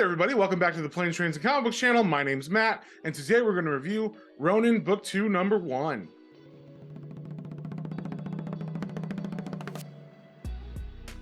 there, everybody. Welcome back to the Planes, Trains, and Comic Books channel. My name's Matt, and today we're going to review Ronin Book 2, Number 1.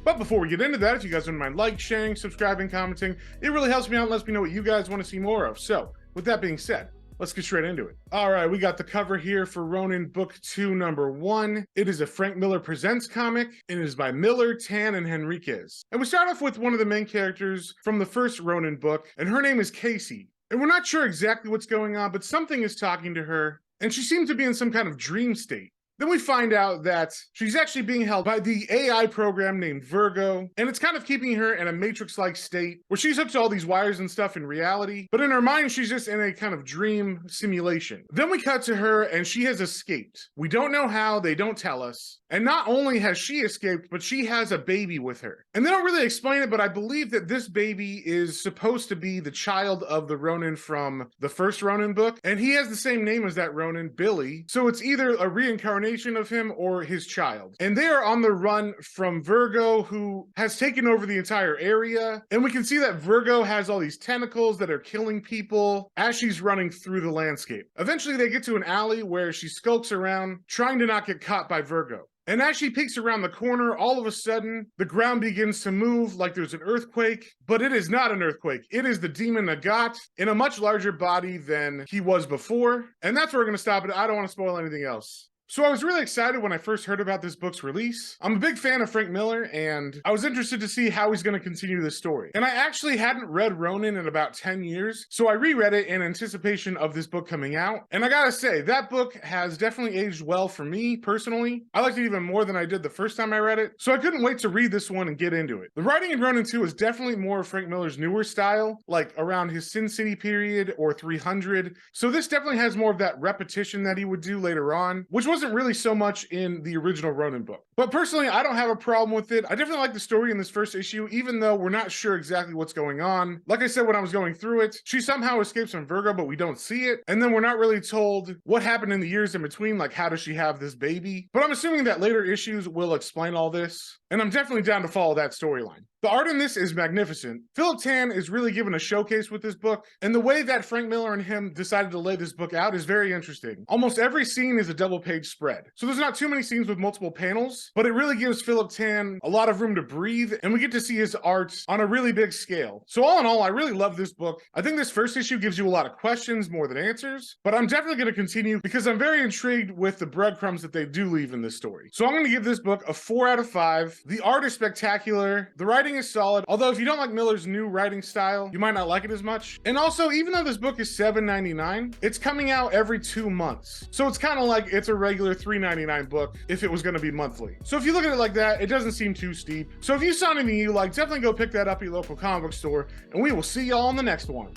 But before we get into that, if you guys wouldn't mind liking, sharing, subscribing, commenting, it really helps me out and lets me know what you guys want to see more of. So, with that being said, let's get straight into it. All right, we got the cover here for Ronin Book 2, Number 1. It is a Frank Miller Presents comic, and it is by Miller, Tan, and Henriquez. And we start off with one of the main characters from the first Ronin book, and her name is Casey. And we're not sure exactly what's going on, but something is talking to her, and she seems to be in some kind of dream state. Then we find out that she's actually being held by the AI program named Virgo, and it's kind of keeping her in a Matrix-like state where she's hooked to all these wires and stuff in reality, but in her mind, she's just in a kind of dream simulation. Then we cut to her, and she has escaped. We don't know how, they don't tell us. And not only has she escaped, but she has a baby with her. And they don't really explain it, but I believe that this baby is supposed to be the child of the Ronin from the first Ronin book, and he has the same name as that Ronin, Billy, so it's either a reincarnation of him or his child. And they are on the run from Virgo, who has taken over the entire area. And we can see that Virgo has all these tentacles that are killing people as she's running through the landscape. Eventually they get to an alley where she skulks around, trying to not get caught by Virgo. And as she peeks around the corner, all of a sudden, the ground begins to move like there's an earthquake, but it is not an earthquake. It is the demon Nagat in a much larger body than he was before. And that's where we're gonna stop it. I don't wanna spoil anything else. So I was really excited when I first heard about this book's release. I'm a big fan of Frank Miller, and I was interested to see how he's going to continue this story. And I actually hadn't read Ronin in about 10 years, so I reread it in anticipation of this book coming out. And I gotta say, that book has definitely aged well for me, personally. I liked it even more than I did the first time I read it, so I couldn't wait to read this one and get into it. The writing in Ronin II is definitely more of Frank Miller's newer style, like around his Sin City period or 300. So this definitely has more of that repetition that he would do later on, which wasn't really so much in the original Ronin book. But personally, I don't have a problem with it. I definitely like the story in this first issue, even though we're not sure exactly what's going on. Like I said, when I was going through it, she somehow escapes from Virgo, but we don't see it. And then we're not really told what happened in the years in between, like how does she have this baby? But I'm assuming that later issues will explain all this. And I'm definitely down to follow that storyline. The art in this is magnificent. Philip Tan is really given a showcase with this book, and the way that Frank Miller and him decided to lay this book out is very interesting. Almost every scene is a double-page spread. So there's not too many scenes with multiple panels, but it really gives Philip Tan a lot of room to breathe, and we get to see his art on a really big scale. So all in all, I really love this book. I think this first issue gives you a lot of questions more than answers, but I'm definitely going to continue because I'm very intrigued with the breadcrumbs that they do leave in this story. So I'm going to give this book a 4 out of 5. The art is spectacular. The writing is solid, although if you don't like Miller's new writing style, you might not like it as much. And also, even though this book is $7.99, it's coming out every 2 months. So it's kind of like it's a regular $3.99 book if it was going to be monthly. So if you look at it like that, it doesn't seem too steep. So if you saw anything you like, definitely go pick that up at your local comic book store, and we will see y'all in the next one.